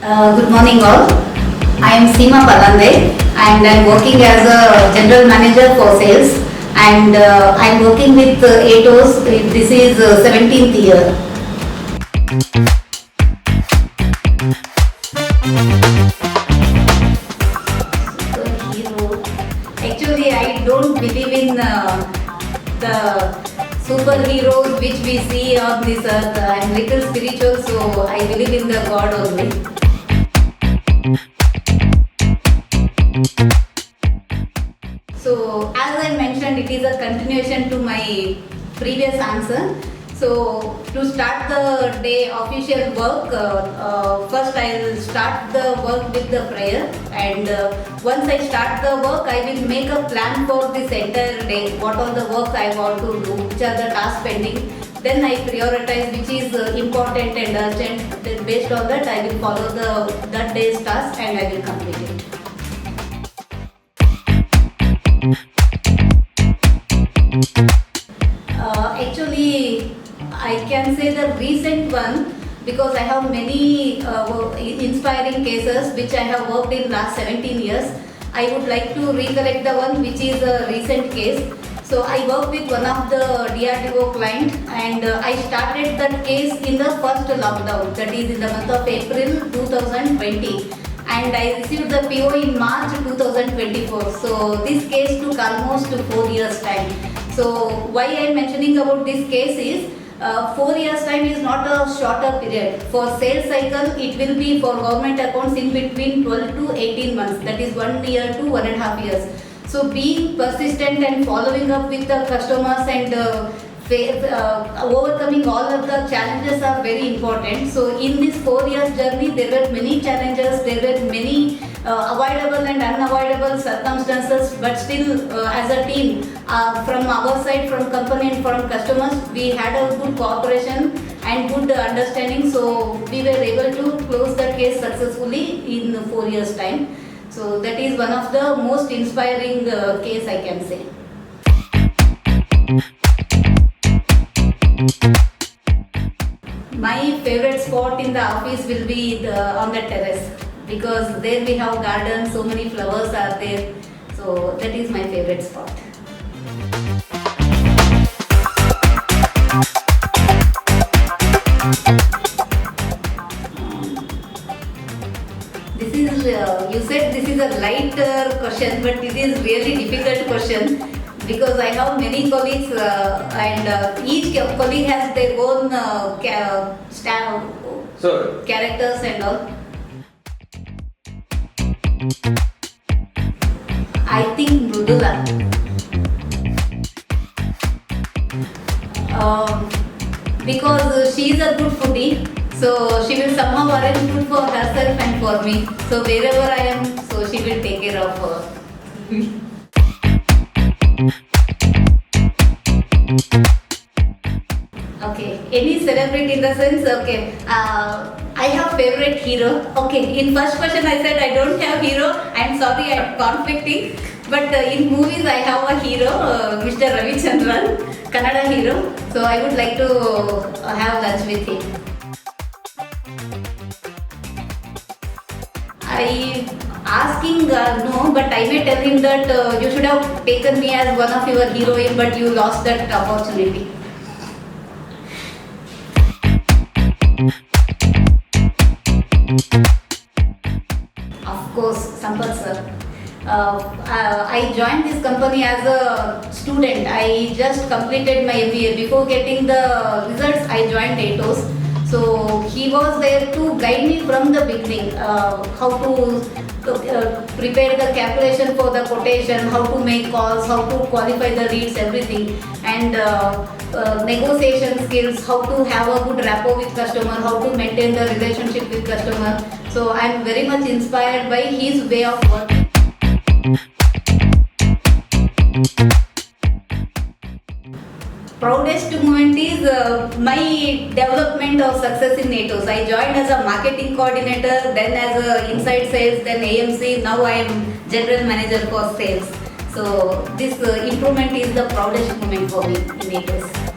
Good morning all. I am Seema Palande and I am working as a General Manager for Sales, and I am working with ATOS. This is 17th year. Superhero. Actually, I don't believe in the superheroes which we see on this earth. I am little spiritual, so I believe in the God only. So as I mentioned, it is a continuation to my previous answer. So to start the day official work, first I will start the work with the prayer, and once I start the work, I will make a plan for this entire day. What are the works I want to do, which are the tasks pending. Then I prioritize which is important and urgent. Then based on that, I will follow that day's task and I will complete it. Actually, I can say the recent one, because I have many inspiring cases which I have worked in last 17 years. I would like to recollect the one which is a recent case. So I worked with one of the DRDO client, and I started that case in the first lockdown, that is in the month of April 2020. And I received the PO in March 2024. So this case took almost 4 years time. So why I am mentioning about this case is 4 years time is not a shorter period. For sales cycle, it will be for government accounts in between 12 to 18 months. That is 1 year to 1.5 years. So being persistent and following up with the customers and overcoming all of the challenges are very important. So in this 4 years journey, there were many challenges, there were many avoidable and unavoidable circumstances, but still as a team, from our side, from company and from customers, we had a good cooperation and good understanding. So we were able to close the case successfully in 4 years time. So that is one of the most inspiring case I can say. My favorite spot in the office will be on the terrace, because there we have gardens, so many flowers are there. So that is my favorite spot. This is, you said this is a lighter question, but it is really difficult question, because I have many colleagues and each colleague has their own characters and all. I think Mrudula. Because she is a good foodie, so she will somehow arrange food for herself and for me. So wherever I am, so she will take care of her. Okay, any celebrity in the sense, okay, I have favorite hero. Okay, in first question I said I don't have hero. I'm sorry, I'm conflicting. But in movies I have a hero, Mr. Ravichandran, Kannada hero. So I would like to have lunch with him. I asking no, but I may tell him that you should have taken me as one of your heroine, but you lost that opportunity. Of course, Sampath sir. I joined this company as a student. I just completed my MBA. Before getting the results, I joined ATOS. So he was there to guide me from the beginning, how to prepare the calculation for the quotation, how to make calls, how to qualify the leads, everything, and negotiation skills, how to have a good rapport with customer, how to maintain the relationship with customer. So I am very much inspired by his way of working. Proudest moment is my development of success in ATOS. I joined as a marketing coordinator, then as a inside sales, then AMC. Now I am general manager for sales. So this improvement is the proudest moment for me in ATOS.